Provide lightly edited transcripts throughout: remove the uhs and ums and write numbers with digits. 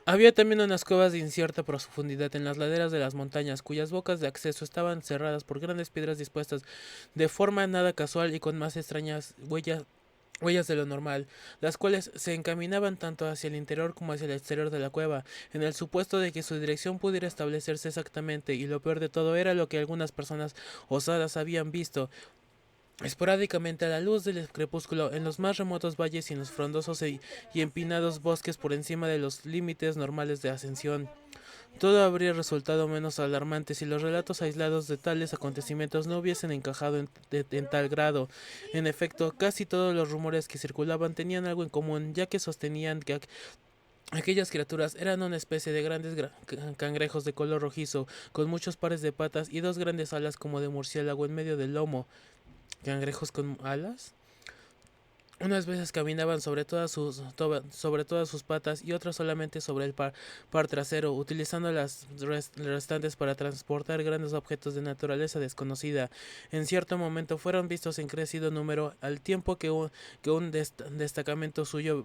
Había también unas cuevas de incierta profundidad en las laderas de las montañas, cuyas bocas de acceso estaban cerradas por grandes piedras dispuestas de forma nada casual y con más extrañas huellas de lo normal, las cuales se encaminaban tanto hacia el interior como hacia el exterior de la cueva, en el supuesto de que su dirección pudiera establecerse exactamente, y lo peor de todo era lo que algunas personas osadas habían visto esporádicamente a la luz del crepúsculo en los más remotos valles y en los frondosos y empinados bosques por encima de los límites normales de ascensión. Todo habría resultado menos alarmante si los relatos aislados de tales acontecimientos no hubiesen encajado en tal grado. En efecto, casi todos los rumores que circulaban tenían algo en común, ya que sostenían que aquellas criaturas eran una especie de grandes cangrejos de color rojizo, con muchos pares de patas y dos grandes alas como de murciélago en medio del lomo. ¿Cangrejos con alas? Unas veces caminaban sobre todas sus patas y otras solamente sobre el par trasero, utilizando las restantes para transportar grandes objetos de naturaleza desconocida. En cierto momento fueron vistos en crecido número, al tiempo que un destacamento suyo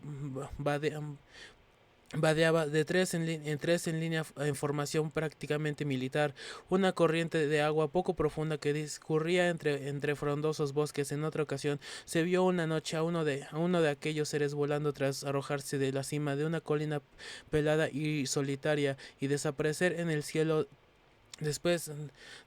vadeaba de tres en línea en formación prácticamente militar, una corriente de agua poco profunda que discurría entre frondosos bosques. En otra ocasión se vio una noche a uno de aquellos seres volando tras arrojarse de la cima de una colina pelada y solitaria y desaparecer en el cielo. Después,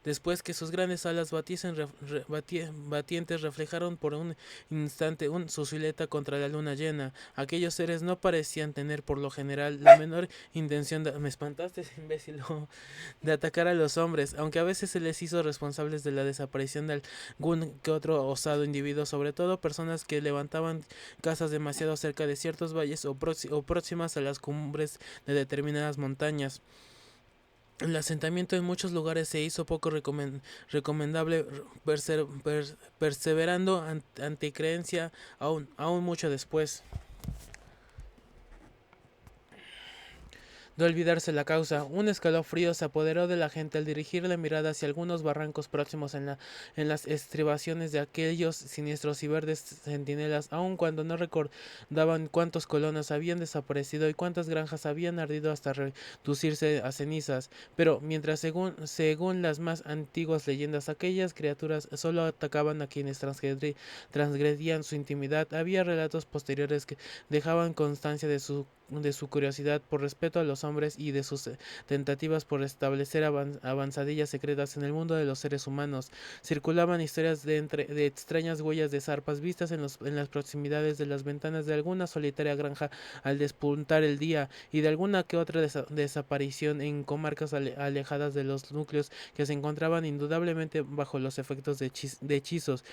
después que sus grandes alas batientes reflejaron por un instante su silueta contra la luna llena, aquellos seres no parecían tener por lo general la menor intención de... Me espantaste, imbécil, de atacar a los hombres, aunque a veces se les hizo responsables de la desaparición de algún que otro osado individuo, sobre todo personas que levantaban casas demasiado cerca de ciertos valles o próximas a las cumbres de determinadas montañas. El asentamiento en muchos lugares se hizo poco recomendable, perseverando ante creencia aún mucho después de olvidarse la causa. Un escalofrío se apoderó de la gente al dirigir la mirada hacia algunos barrancos próximos en las estribaciones de aquellos siniestros y verdes centinelas, aun cuando no recordaban cuántos colonos habían desaparecido y cuántas granjas habían ardido hasta reducirse a cenizas. Pero mientras, según las más antiguas leyendas, aquellas criaturas solo atacaban a quienes transgredían su intimidad, había relatos posteriores que dejaban constancia de su curiosidad por respeto a los hombres y de sus tentativas por establecer avanzadillas secretas en el mundo de los seres humanos. Circulaban historias de extrañas huellas de zarpas vistas en las proximidades de las ventanas de alguna solitaria granja al despuntar el día, y de alguna que otra desaparición en comarcas alejadas de los núcleos que se encontraban indudablemente bajo los efectos de hechizos.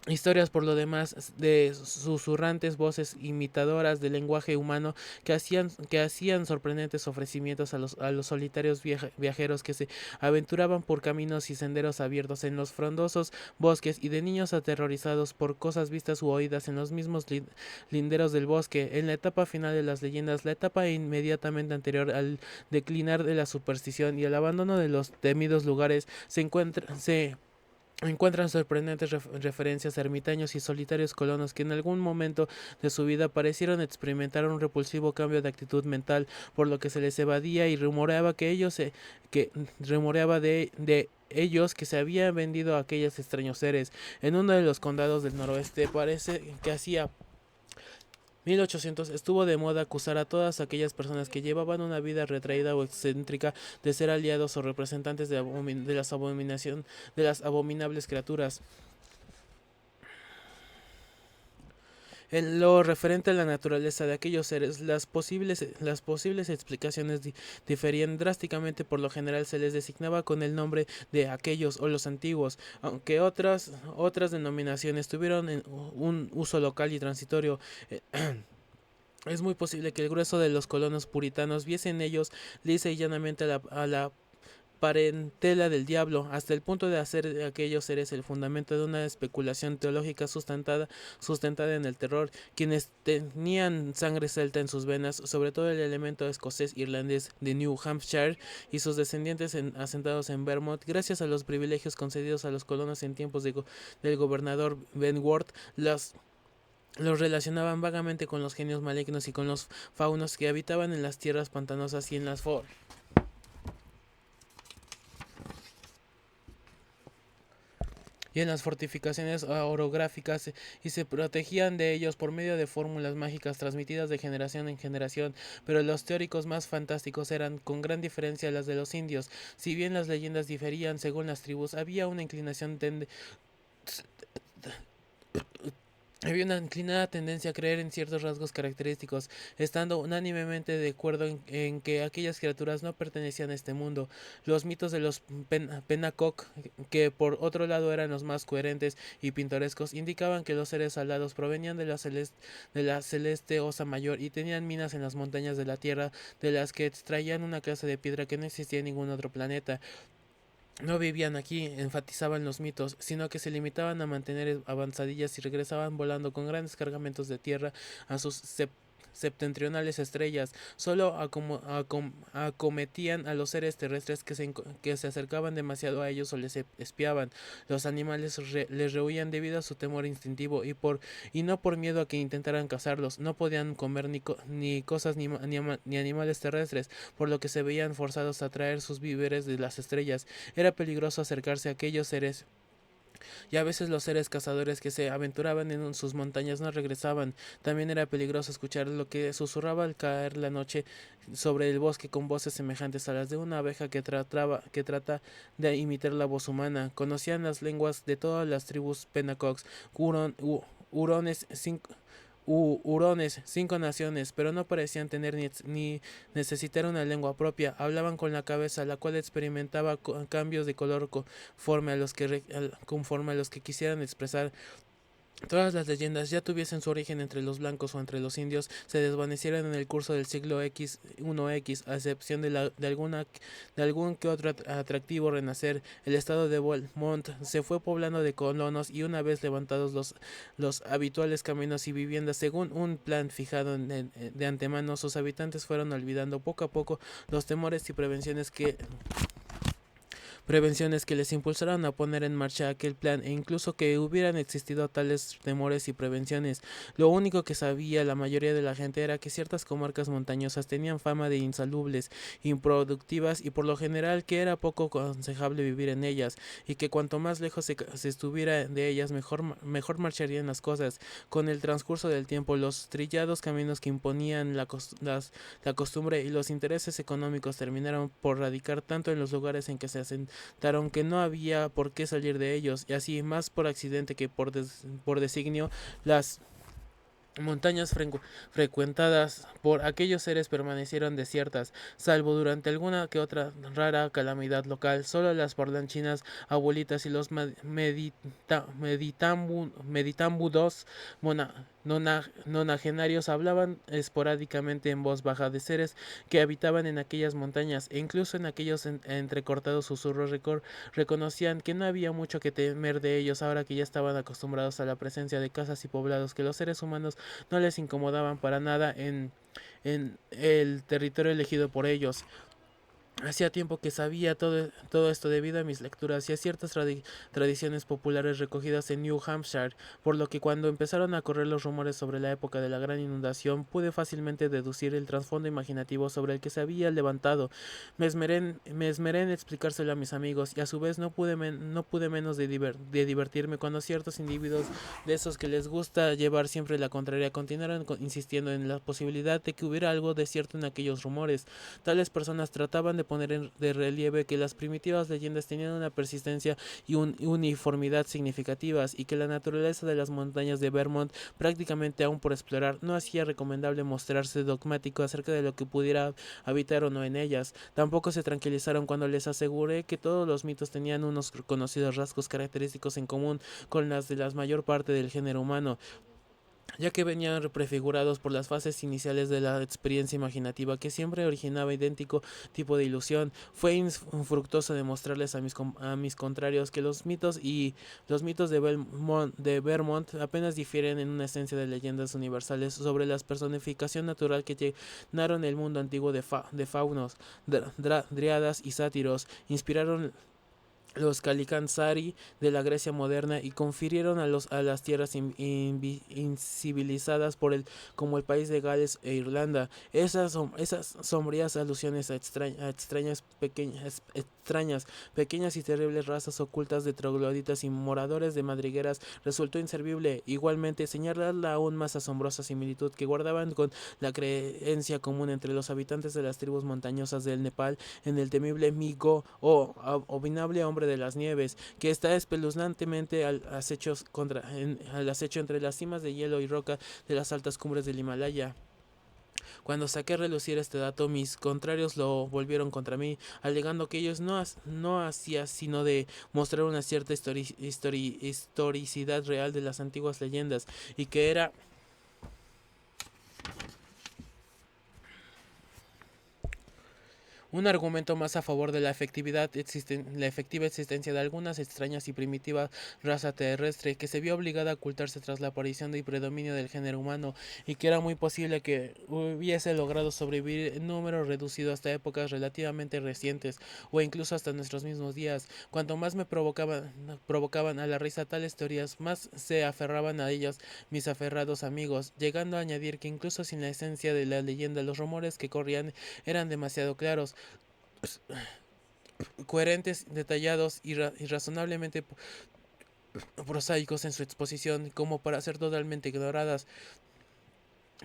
Historias por lo demás de susurrantes voces imitadoras del lenguaje humano que hacían sorprendentes ofrecimientos a los solitarios viajeros que se aventuraban por caminos y senderos abiertos en los frondosos bosques, y de niños aterrorizados por cosas vistas u oídas en los mismos linderos del bosque. En la etapa final de las leyendas, la etapa inmediatamente anterior al declinar de la superstición y al abandono de los temidos lugares, encuentran sorprendentes referencias a ermitaños y solitarios colonos que en algún momento de su vida parecieron experimentar un repulsivo cambio de actitud mental, por lo que se les evadía y rumoreaba de ellos que se habían vendido a aquellos extraños seres. En uno de los condados del noroeste, parece que hacía 1800, estuvo de moda acusar a todas aquellas personas que llevaban una vida retraída o excéntrica de ser aliados o representantes de las abominables criaturas. En lo referente a la naturaleza de aquellos seres, las posibles explicaciones diferían drásticamente. Por lo general se les designaba con el nombre de aquellos o los antiguos, aunque otras denominaciones tuvieron un uso local y transitorio. Eh, Es muy posible que el grueso de los colonos puritanos viese en ellos lisa y llanamente a la parentela del diablo, hasta el punto de hacer de aquellos seres el fundamento de una especulación teológica sustentada en el terror. Quienes tenían sangre celta en sus venas, sobre todo el elemento escocés-irlandés de New Hampshire y sus descendientes asentados en Vermont, gracias a los privilegios concedidos a los colonos en tiempos del gobernador Benworth, los relacionaban vagamente con los genios malignos y con los faunos que habitaban en las tierras pantanosas y en las fortificaciones orográficas y se protegían de ellos por medio de fórmulas mágicas transmitidas de generación en generación, pero los teóricos más fantásticos eran con gran diferencia las de los indios. Si bien las leyendas diferían según las tribus, había una inclinada tendencia a creer en ciertos rasgos característicos, estando unánimemente de acuerdo en que aquellas criaturas no pertenecían a este mundo. Los mitos de los Pennacock, que por otro lado eran los más coherentes y pintorescos, indicaban que los seres alados provenían de la celeste Osa Mayor y tenían minas en las montañas de la Tierra, de las que extraían una clase de piedra que no existía en ningún otro planeta. No vivían aquí, enfatizaban los mitos, sino que se limitaban a mantener avanzadillas y regresaban volando con grandes cargamentos de tierra a sus septentrionales estrellas. Solo acometían a los seres terrestres que se acercaban demasiado a ellos o les espiaban. Los animales les rehuían debido a su temor instintivo y no por miedo a que intentaran cazarlos. No podían comer ni cosas ni animales terrestres, por lo que se veían forzados a traer sus víveres de las estrellas. Era peligroso acercarse a aquellos seres y a veces los seres cazadores que se aventuraban en sus montañas no regresaban. También era peligroso escuchar lo que susurraba al caer la noche sobre el bosque con voces semejantes a las de una abeja que trata de imitar la voz humana. Conocían las lenguas de todas las tribus Penacox, Hurones, hurones, 5 naciones, pero no parecían tener ni necesitar una lengua propia. Hablaban con la cabeza, la cual experimentaba cambios de color conforme a los que quisieran expresar. Todas las leyendas, ya tuviesen su origen entre los blancos o entre los indios, se desvanecieron en el curso del siglo X, a excepción de algún que otro atractivo renacer. El estado de Vermont se fue poblando de colonos y una vez levantados los habituales caminos y viviendas según un plan fijado de antemano, sus habitantes fueron olvidando poco a poco los temores y prevenciones que les impulsaron a poner en marcha aquel plan, e incluso que hubieran existido tales temores y prevenciones. Lo único que sabía la mayoría de la gente era que ciertas comarcas montañosas tenían fama de insalubres, improductivas y por lo general que era poco aconsejable vivir en ellas, y que cuanto más lejos se estuviera de ellas mejor marcharían las cosas. Con el transcurso del tiempo, los trillados caminos que imponían la costumbre y los intereses económicos terminaron por radicar tanto en los lugares en que se asentaron que no había por qué salir de ellos, y así, más por accidente que por designio, las montañas frecuentadas por aquellos seres permanecieron desiertas, salvo durante alguna que otra rara calamidad local. Solo las parlanchinas abuelitas y los meditambudos nonagenarios hablaban esporádicamente en voz baja de seres que habitaban en aquellas montañas, e incluso en aquellos entrecortados susurros reconocían que no había mucho que temer de ellos ahora que ya estaban acostumbrados a la presencia de casas y poblados, que los seres humanos no les incomodaban para nada en el territorio elegido por ellos. Hacía tiempo que sabía todo esto debido a mis lecturas y a ciertas tradiciones populares recogidas en New Hampshire, por lo que cuando empezaron a correr los rumores sobre la época de la gran inundación, pude fácilmente deducir el trasfondo imaginativo sobre el que se había levantado. Me esmeré en explicárselo a mis amigos y a su vez no pude menos de divertirme cuando ciertos individuos de esos que les gusta llevar siempre la contraria continuaron insistiendo en la posibilidad de que hubiera algo de cierto en aquellos rumores. Tales personas trataban de poner de relieve que las primitivas leyendas tenían una persistencia y uniformidad significativas, y que la naturaleza de las montañas de Vermont, prácticamente aún por explorar, no hacía recomendable mostrarse dogmático acerca de lo que pudiera habitar o no en ellas. Tampoco se tranquilizaron cuando les aseguré que todos los mitos tenían unos conocidos rasgos característicos en común con las de la mayor parte del género humano, ya que venían prefigurados por las fases iniciales de la experiencia imaginativa que siempre originaba idéntico tipo de ilusión. Fue infructuoso demostrarles a mis contrarios que los mitos de Vermont apenas difieren en una esencia de leyendas universales sobre la personificación natural que llenaron el mundo antiguo de faunos, driadas y sátiros. Inspiraron los Kalikansari de la Grecia moderna y confirieron a las tierras incivilizadas como el país de Gales e Irlanda. Esas sombrías alusiones a extrañas, pequeñas y terribles razas ocultas de trogloditas y moradores de madrigueras resultó inservible. Igualmente, señalar la aún más asombrosa similitud que guardaban con la creencia común entre los habitantes de las tribus montañosas del Nepal en el temible Migo o abominable hombre de las nieves, que está espeluznantemente al acecho entre las cimas de hielo y roca de las altas cumbres del Himalaya. Cuando saqué a relucir este dato, mis contrarios lo volvieron contra mí, alegando que ellos no hacían sino de mostrar una cierta historicidad real de las antiguas leyendas, y que era un argumento más a favor de la efectiva existencia de algunas extrañas y primitivas raza terrestre que se vio obligada a ocultarse tras la aparición y predominio del género humano, y que era muy posible que hubiese logrado sobrevivir en número reducido hasta épocas relativamente recientes o incluso hasta nuestros mismos días. Cuanto más me provocaban a la risa tales teorías, más se aferraban a ellas mis aferrados amigos, llegando a añadir que incluso sin la esencia de la leyenda, los rumores que corrían eran demasiado claros, coherentes, detallados y razonablemente prosaicos en su exposición como para ser totalmente ignoradas.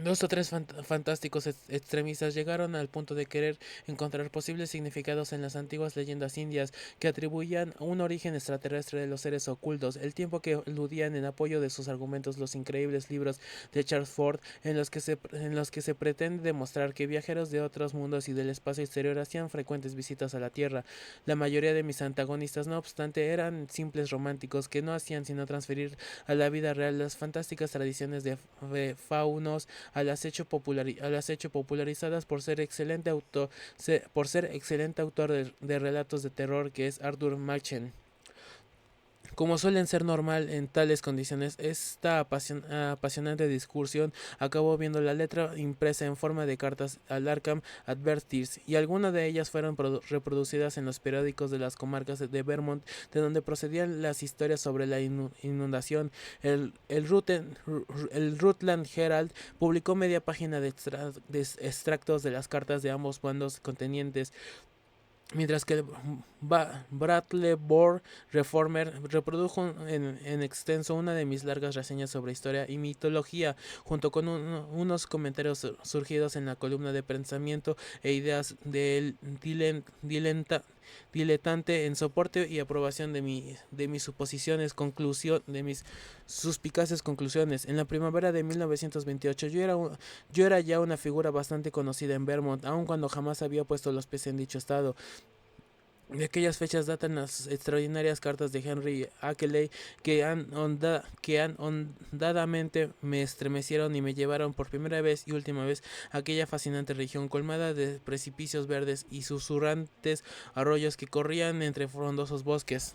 Dos o tres fantásticos extremistas llegaron al punto de querer encontrar posibles significados en las antiguas leyendas indias que atribuían un origen extraterrestre de los seres ocultos, el tiempo que eludían en apoyo de sus argumentos los increíbles libros de Charles Ford en los que se pretende demostrar que viajeros de otros mundos y del espacio exterior hacían frecuentes visitas a la Tierra. La mayoría de mis antagonistas, no obstante, eran simples románticos que no hacían sino transferir a la vida real las fantásticas tradiciones de faunos al acecho popularizadas por ser excelente autor de relatos de terror que es Arthur Machen. Como suelen ser normal en tales condiciones, esta apasionante discusión acabó viendo la letra impresa en forma de cartas al Arkham Advertiser, y algunas de ellas fueron reproducidas en los periódicos de las comarcas de Vermont, de donde procedían las historias sobre la inundación. El Rutland Herald publicó media página de extractos de las cartas de ambos bandos contenientes, mientras que el Brattleboro Reformer reprodujo en extenso una de mis largas reseñas sobre historia y mitología, junto con unos comentarios surgidos en la columna de pensamiento e ideas del diletante en soporte y aprobación de mis de mis suspicaces conclusiones. En la primavera de 1928 yo era ya una figura bastante conocida en Vermont, aun cuando jamás había puesto los pies en dicho estado. De aquellas fechas datan las extraordinarias cartas de Henry Ackley que hondadamente me estremecieron y me llevaron por primera vez y última vez a aquella fascinante región colmada de precipicios verdes y susurrantes arroyos que corrían entre frondosos bosques.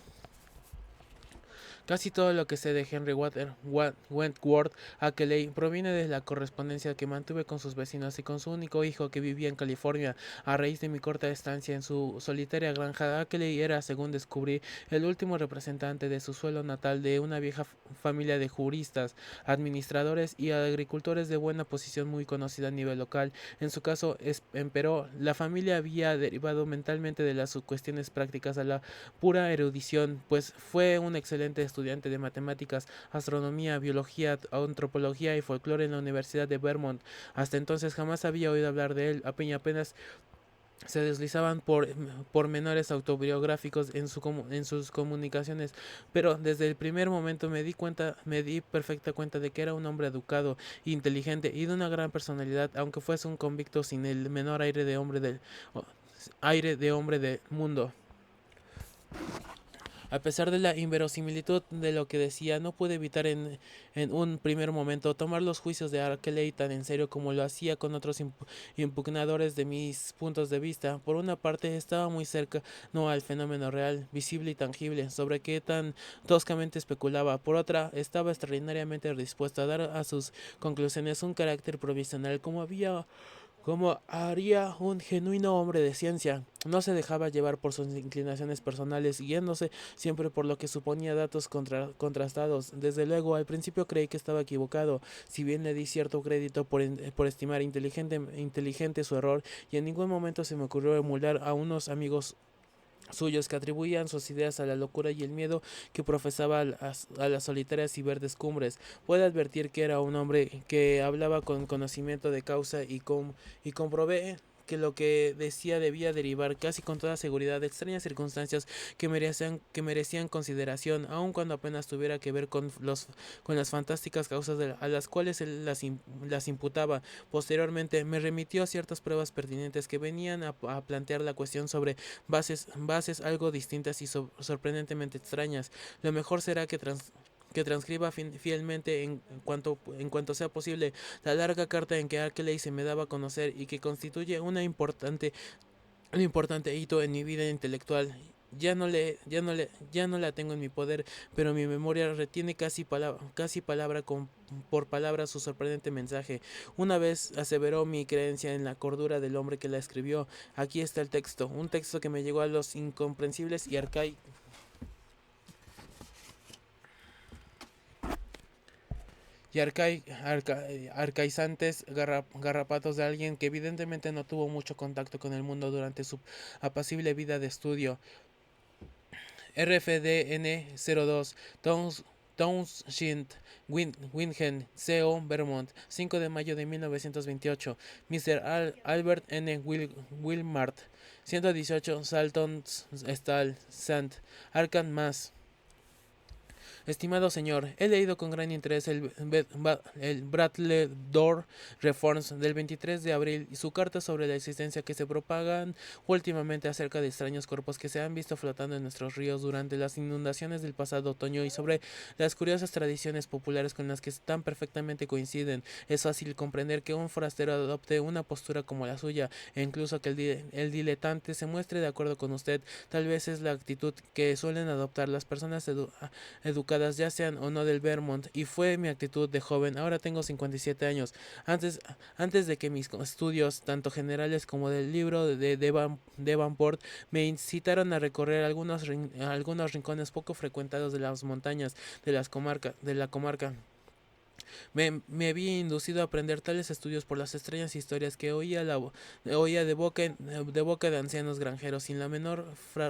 Casi todo lo que sé de Henry Wentworth Ackley proviene de la correspondencia que mantuve con sus vecinos y con su único hijo que vivía en California. A raíz de mi corta estancia en su solitaria granja, Ackley era, según descubrí, el último representante de su suelo natal de una vieja familia de juristas, administradores y agricultores de buena posición muy conocida a nivel local. En su caso, empero, la familia había derivado mentalmente de las cuestiones prácticas a la pura erudición, pues fue un excelente estudiante de matemáticas, astronomía, biología, antropología y folclore en la Universidad de Vermont. Hasta entonces jamás había oído hablar de él, apenas se deslizaban por menores autobiográficos en sus comunicaciones, pero desde el primer momento me di perfecta cuenta de que era un hombre educado, inteligente y de una gran personalidad, aunque fuese un convicto sin el menor aire de hombre del mundo. A pesar de la inverosimilitud de lo que decía, no pude evitar en un primer momento tomar los juicios de Arkeley tan en serio como lo hacía con otros impugnadores de mis puntos de vista. Por una parte, estaba muy cerca no al fenómeno real, visible y tangible, sobre que tan toscamente especulaba. Por otra, estaba extraordinariamente dispuesto a dar a sus conclusiones un carácter provisional, como había Como haría un genuino hombre de ciencia, no se dejaba llevar por sus inclinaciones personales, guiándose siempre por lo que suponía datos contrastados. Desde luego, al principio creí que estaba equivocado, si bien le di cierto crédito por estimar inteligente su error, y en ningún momento se me ocurrió emular a unos amigos suyos que atribuían sus ideas a la locura y el miedo que profesaba a las solitarias y verdes cumbres. Puede advertir que era un hombre que hablaba con conocimiento de causa y comprobé que lo que decía debía derivar casi con toda seguridad de extrañas circunstancias que merecían consideración, aun cuando apenas tuviera que ver con las fantásticas causas a las cuales él las imputaba. Posteriormente me remitió a ciertas pruebas pertinentes que venían a plantear la cuestión sobre bases algo distintas y sorprendentemente extrañas. Lo mejor será que transcriba fielmente en cuanto sea posible la larga carta en que Arkeley se me daba a conocer y que constituye un importante hito en mi vida intelectual. Ya no la tengo en mi poder, pero mi memoria retiene casi por palabra su sorprendente mensaje. Una vez aseveró mi creencia en la cordura del hombre que la escribió. Aquí está el texto, un texto que me llegó a los incomprensibles arcaizantes garrapatos de alguien que evidentemente no tuvo mucho contacto con el mundo durante su apacible vida de estudio. RFDN02 Townshend, Windhen, CO, Vermont, 5 de mayo de 1928. Mr. Albert N. Wilmart, 118 Salton Stall, St. Arkham, Mass. Estimado señor, he leído con gran interés el Bradley-Door Reforms del 23 de abril y su carta sobre la existencia que se propagan últimamente acerca de extraños cuerpos que se han visto flotando en nuestros ríos durante las inundaciones del pasado otoño y sobre las curiosas tradiciones populares con las que tan perfectamente coinciden. Es fácil comprender que un forastero adopte una postura como la suya e incluso que el diletante se muestre de acuerdo con usted. Tal vez es la actitud que suelen adoptar las personas educadas, ya sean o no del Vermont, y fue mi actitud de joven. Ahora tengo 57 años. Antes de que mis estudios, tanto generales como del libro de Davenport, me incitaron a recorrer algunos rincones poco frecuentados de las montañas de la comarca. Me había inducido a aprender tales estudios por las extrañas historias que oía de boca de ancianos granjeros sin la menor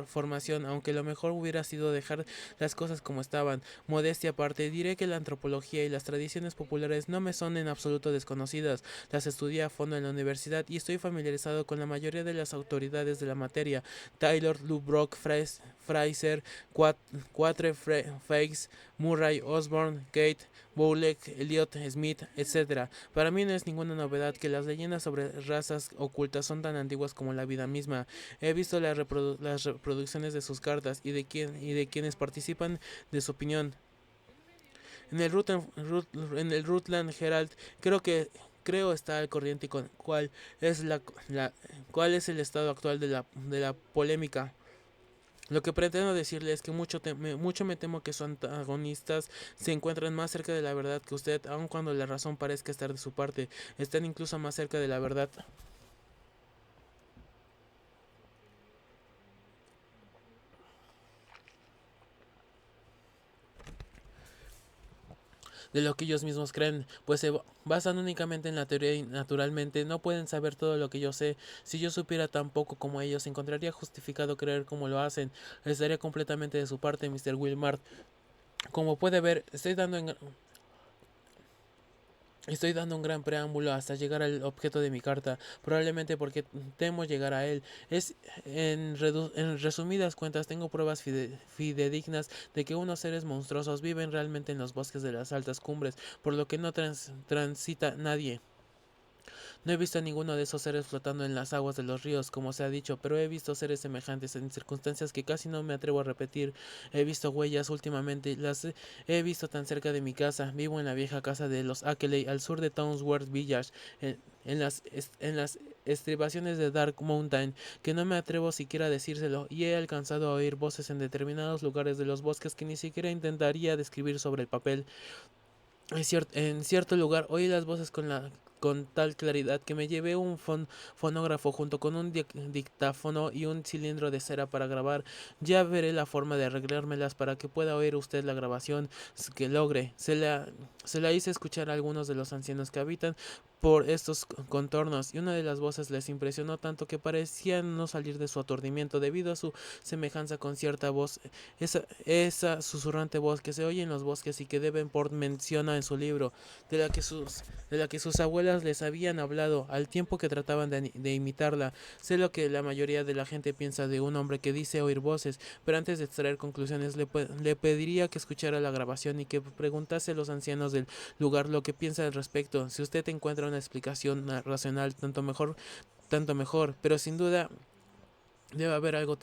formación, aunque lo mejor hubiera sido dejar las cosas como estaban. Modestia aparte, diré que la antropología y las tradiciones populares no me son en absoluto desconocidas. Las estudié a fondo en la universidad y estoy familiarizado con la mayoría de las autoridades de la materia: Taylor, Lubbock, Fraser, Quatre Fakes, Murray, Osborne, Kate, Bowlek, Elliot Smith, etc. Para mí no es ninguna novedad que las leyendas sobre razas ocultas son tan antiguas como la vida misma. He visto las reproducciones de sus cartas y de quienes participan de su opinión. En el Rutland Herald creo está al corriente con cuál es el estado actual de la polémica. Lo que pretendo decirle es que mucho me temo que sus antagonistas se encuentran más cerca de la verdad que usted, aun cuando la razón parezca estar de su parte. Están incluso más cerca de la verdad de lo que ellos mismos creen, pues se basan únicamente en la teoría y naturalmente no pueden saber todo lo que yo sé. Si yo supiera tan poco como ellos, encontraría justificado creer como lo hacen. Estaría completamente de su parte, Mr. Wilmart. Como puede ver, Estoy dando un gran preámbulo hasta llegar al objeto de mi carta, probablemente porque temo llegar a él. En resumidas cuentas, tengo pruebas fidedignas de que unos seres monstruosos viven realmente en los bosques de las altas cumbres, por lo que no transita nadie. No he visto a ninguno de esos seres flotando en las aguas de los ríos, como se ha dicho, pero he visto seres semejantes en circunstancias que casi no me atrevo a repetir. He visto huellas últimamente, las he visto tan cerca de mi casa. Vivo en la vieja casa de los Ackley, al sur de Townsworth Village, en las estribaciones de Dark Mountain, que no me atrevo siquiera a decírselo, y he alcanzado a oír voces en determinados lugares de los bosques que ni siquiera intentaría describir sobre el papel. En cierto lugar oí las voces con tal claridad que me llevé un fonógrafo junto con un dictáfono y un cilindro de cera para grabar. Ya veré la forma de arreglármelas para que pueda oír usted la grabación que logre. Se la hice escuchar a algunos de los ancianos que habitan por estos contornos, y una de las voces les impresionó tanto que parecían no salir de su aturdimiento debido a su semejanza con cierta voz, esa susurrante voz que se oye en los bosques y que Davenport menciona en su libro, de la que sus abuelas les habían hablado, al tiempo que trataban de imitarla. Sé lo que la mayoría de la gente piensa de un hombre que dice oír voces, pero antes de extraer conclusiones le pediría que escuchara la grabación y que preguntase a los ancianos del lugar lo que piensa al respecto. Si usted encuentra una explicación racional, tanto mejor, pero sin duda debe haber algo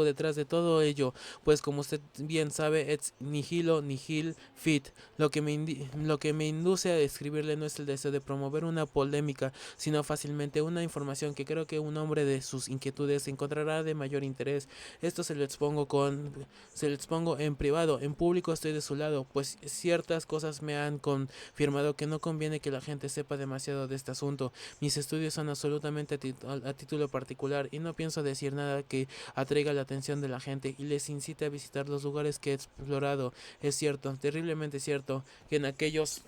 detrás de todo ello, pues como usted bien sabe, es nihilo nihil fit. Lo que me induce a escribirle no es el deseo de promover una polémica, sino fácilmente una información que creo que un hombre de sus inquietudes encontrará de mayor interés. Esto se lo expongo en privado. En público estoy de su lado, pues ciertas cosas me han confirmado que no conviene que la gente sepa demasiado de este asunto. Mis estudios son absolutamente a título particular y no pienso decir nada que atraiga la atención de la gente y les incite a visitar los lugares que he explorado. Es cierto, terriblemente cierto, que en aquellos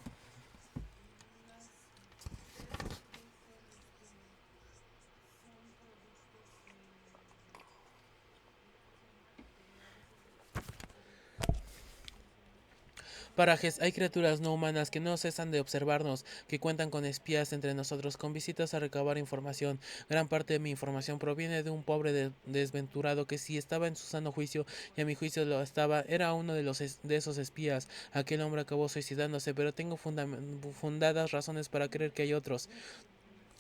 parajes hay criaturas no humanas que no cesan de observarnos, que cuentan con espías entre nosotros, con visitas a recabar información. Gran parte de mi información proviene de un pobre desventurado que, si estaba en su sano juicio, y a mi juicio lo estaba, era uno de esos espías. Aquel hombre acabó suicidándose, pero tengo fundadas razones para creer que hay otros.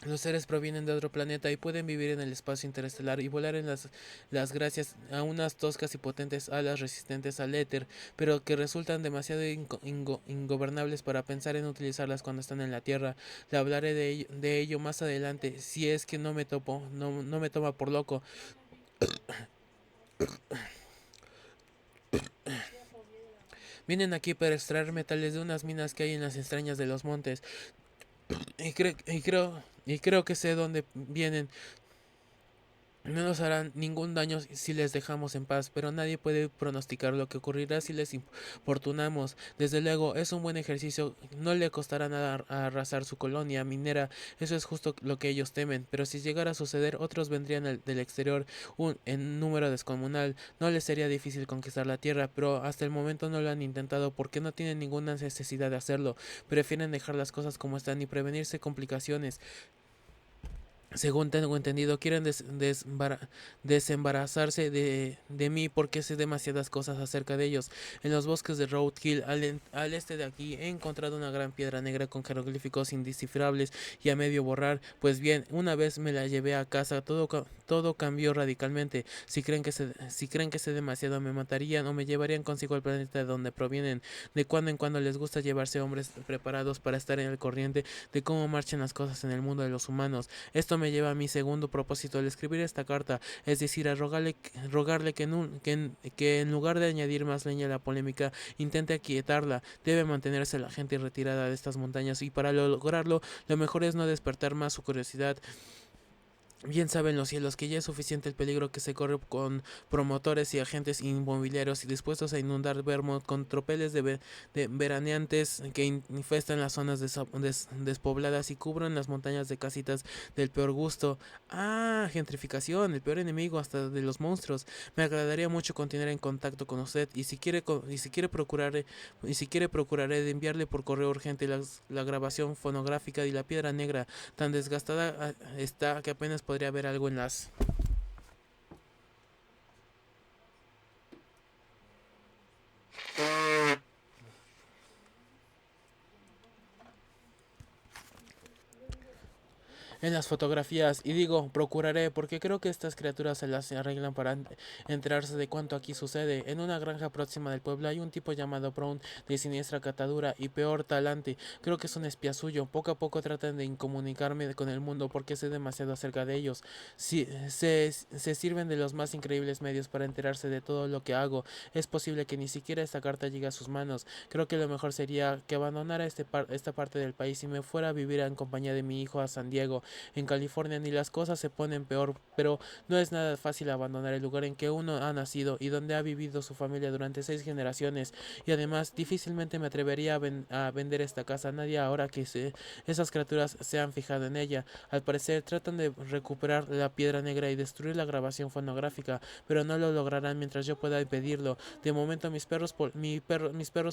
Los seres provienen de otro planeta y pueden vivir en el espacio interestelar y volar en las gracias a unas toscas y potentes alas resistentes al éter, pero que resultan demasiado ingobernables para pensar en utilizarlas cuando están en la Tierra. Le hablaré de ello más adelante, si es que no me toma por loco. Vienen aquí para extraer metales de unas minas que hay en las entrañas de los montes, y creo que sé dónde vienen. No nos harán ningún daño si les dejamos en paz, pero nadie puede pronosticar lo que ocurrirá si les importunamos. Desde luego, es un buen ejercicio, no le costará nada arrasar su colonia minera, eso es justo lo que ellos temen, pero si llegara a suceder, otros vendrían del exterior en número descomunal. No les sería difícil conquistar la tierra, pero hasta el momento no lo han intentado porque no tienen ninguna necesidad de hacerlo. Prefieren dejar las cosas como están y prevenirse complicaciones. Según tengo entendido, quieren desembarazarse de mí porque sé demasiadas cosas acerca de ellos. En los bosques de Road Hill, al este de aquí, he encontrado una gran piedra negra con jeroglíficos indescifrables y a medio borrar. Pues bien, una vez me la llevé a casa, todo cambió radicalmente. Si creen que sé demasiado, me matarían o me llevarían consigo al planeta de donde provienen. De cuando en cuando les gusta llevarse hombres preparados para estar en el corriente de cómo marchan las cosas en el mundo de los humanos. Esto me lleva a mi segundo propósito al escribir esta carta, es decir, a rogarle que en lugar de añadir más leña a la polémica, intente aquietarla. Debe mantenerse la gente retirada de estas montañas, y para lograrlo, lo mejor es no despertar más su curiosidad. Bien saben los cielos que ya es suficiente el peligro que se corre con promotores y agentes inmobiliarios y dispuestos a inundar Vermont con tropeles de veraneantes que infestan las zonas despobladas y cubren las montañas de casitas del peor gusto. Ah, gentrificación, el peor enemigo hasta de los monstruos. Me agradaría mucho continuar en contacto con usted, y si quiere procuraré de enviarle por correo urgente la grabación fonográfica y la piedra negra. Tan desgastada está que apenas podría ver algo en las... en las fotografías, y digo procuraré porque creo que estas criaturas se las arreglan para enterarse de cuánto aquí sucede. En una granja próxima del pueblo hay un tipo llamado Brown de siniestra catadura y peor talante. Creo que es un espía suyo. Poco a poco tratan de incomunicarme con el mundo porque sé demasiado acerca de ellos. Si, se sirven de los más increíbles medios para enterarse de todo lo que hago. Es posible que ni siquiera esta carta llegue a sus manos. Creo que lo mejor sería que abandonara esta parte del país y me fuera a vivir en compañía de mi hijo a San Diego. En California ni las cosas se ponen peor, pero no es nada fácil abandonar el lugar en que uno ha nacido y donde ha vivido su familia durante 6 generaciones. Y además, difícilmente me atrevería a vender esta casa a nadie ahora que esas criaturas se han fijado en ella. Al parecer, tratan de recuperar la piedra negra y destruir la grabación fonográfica, pero no lo lograrán mientras yo pueda impedirlo. De momento, mis perros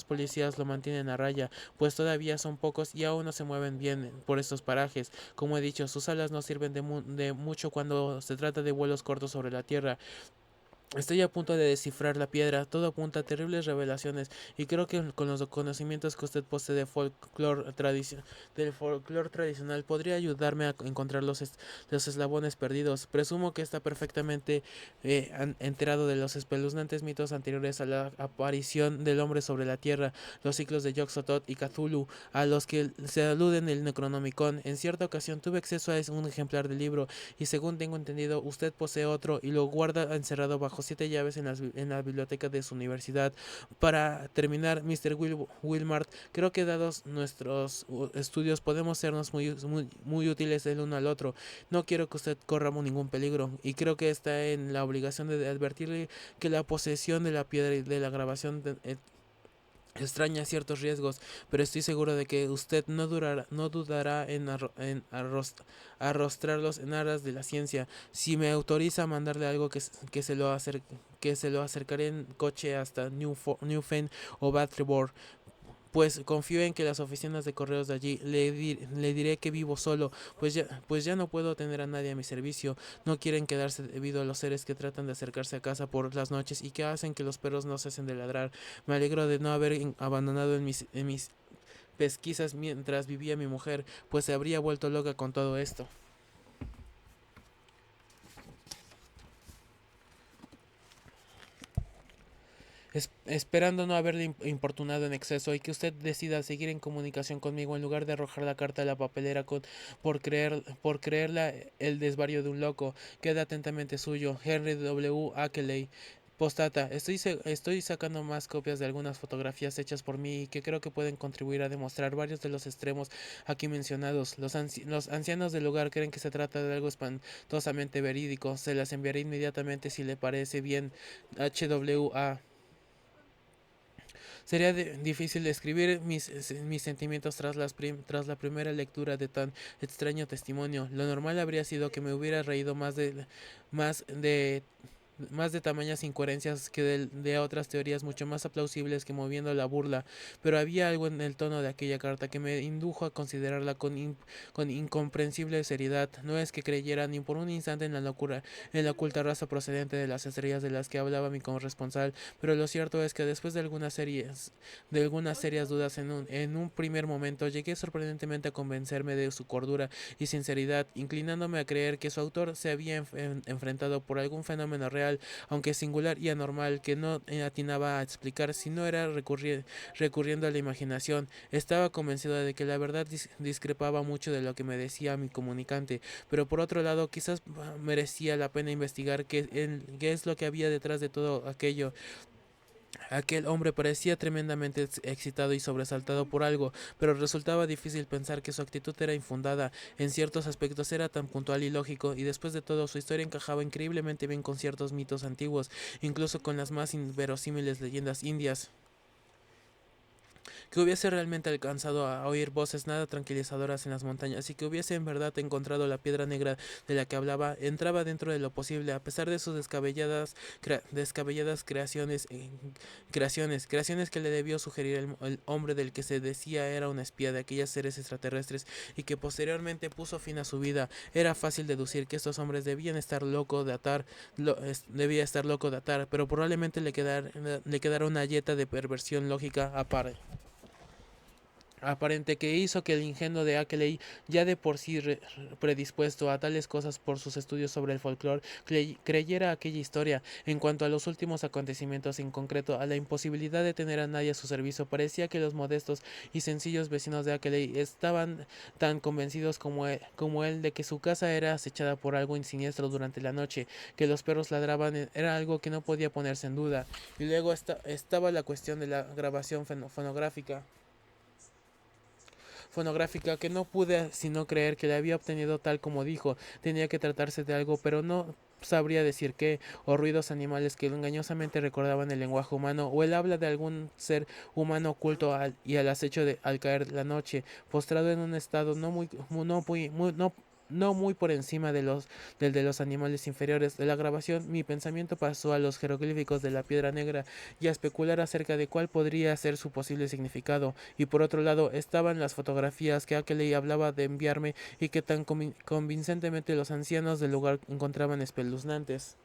policías lo mantienen a raya, pues todavía son pocos y aún no se mueven bien por estos parajes. Como he dicho, sus alas no sirven de mucho cuando se trata de vuelos cortos sobre la tierra. Estoy a punto de descifrar la piedra, todo apunta a terribles revelaciones y creo que con los conocimientos que usted posee del folclore tradicional podría ayudarme a encontrar los eslabones perdidos. Presumo que está perfectamente enterado de los espeluznantes mitos anteriores a la aparición del hombre sobre la tierra, los ciclos de Yog-Sothoth y Cthulhu, a los que se alude en el Necronomicon. En cierta ocasión tuve acceso a un ejemplar del libro y según tengo entendido, usted posee otro y lo guarda encerrado bajo 7 llaves en la biblioteca de su universidad. Para terminar, Mr. Wilmart, creo que dados nuestros estudios podemos sernos muy útiles el uno al otro. No quiero que usted corra ningún peligro y creo que está en la obligación de advertirle que la posesión de la piedra y de la grabación extraña ciertos riesgos, pero estoy seguro de que usted no dudará arrostrarlos en aras de la ciencia. Si me autoriza a mandarle algo que se lo acercaré en coche hasta Newfen o Battleboro, pues confío en que las oficinas de correos de allí le diré que vivo solo, pues ya no puedo tener a nadie a mi servicio. No quieren quedarse debido a los seres que tratan de acercarse a casa por las noches y que hacen que los perros no cesen de ladrar. Me alegro de no haber abandonado en mis pesquisas mientras vivía mi mujer, pues se habría vuelto loca con todo esto. Esperando no haberle importunado en exceso y que usted decida seguir en comunicación conmigo en lugar de arrojar la carta a la papelera por creerla el desvarío de un loco. Queda atentamente suyo, Henry W. Ackley. Postdata, estoy sacando más copias de algunas fotografías hechas por mí y que creo que pueden contribuir a demostrar varios de los extremos aquí mencionados. Los ancianos del lugar creen que se trata de algo espantosamente verídico. Se las enviaré inmediatamente si le parece bien. HWA. Sería difícil describir mis sentimientos tras la primera lectura de tan extraño testimonio. Lo normal habría sido que me hubiera reído más de más de tamañas incoherencias que de otras teorías mucho más aplausibles que moviendo la burla, pero había algo en el tono de aquella carta que me indujo a considerarla con incomprensible seriedad. No es que creyera ni por un instante en la oculta raza procedente de las estrellas de las que hablaba mi corresponsal, pero lo cierto es que después de algunas serias dudas en un primer momento, llegué sorprendentemente a convencerme de su cordura y sinceridad, inclinándome a creer que su autor se había enfrentado por algún fenómeno real, aunque singular y anormal, que no atinaba a explicar si no era recurriendo a la imaginación. Estaba convencido de que la verdad discrepaba mucho de lo que me decía mi comunicante, pero por otro lado quizás merecía la pena investigar qué es lo que había detrás de todo aquello. Aquel hombre parecía tremendamente excitado y sobresaltado por algo, pero resultaba difícil pensar que su actitud era infundada. En ciertos aspectos era tan puntual y lógico, y después de todo su historia encajaba increíblemente bien con ciertos mitos antiguos, incluso con las más inverosímiles leyendas indias. Que hubiese realmente alcanzado a oír voces nada tranquilizadoras en las montañas y que hubiese en verdad encontrado la piedra negra de la que hablaba, entraba dentro de lo posible, a pesar de sus descabelladas creaciones que le debió sugerir el hombre del que se decía era un espía de aquellos seres extraterrestres y que posteriormente puso fin a su vida. Era fácil deducir que estos hombres debía estar loco de atar, pero probablemente le quedara una yeta de perversión lógica aparte. aparente que hizo que el ingenio de Ackley, ya de por sí predispuesto a tales cosas por sus estudios sobre el folclore, creyera aquella historia. En cuanto a los últimos acontecimientos, en concreto a la imposibilidad de tener a nadie a su servicio, parecía que los modestos y sencillos vecinos de Ackley estaban tan convencidos como él de que su casa era acechada por algo siniestro durante la noche, que los perros ladraban, era algo que no podía ponerse en duda. Y luego estaba la cuestión de la grabación fonográfica que no pude sino creer que le había obtenido tal como dijo. Tenía que tratarse de algo, pero no sabría decir qué, o ruidos animales que engañosamente recordaban el lenguaje humano, o el habla de algún ser humano oculto y al acecho al caer la noche, postrado en un estado no muy por encima del de los animales inferiores. De la grabación, mi pensamiento pasó a los jeroglíficos de la piedra negra y a especular acerca de cuál podría ser su posible significado. Y por otro lado, estaban las fotografías que Ackley hablaba de enviarme y que tan convincentemente los ancianos del lugar encontraban espeluznantes.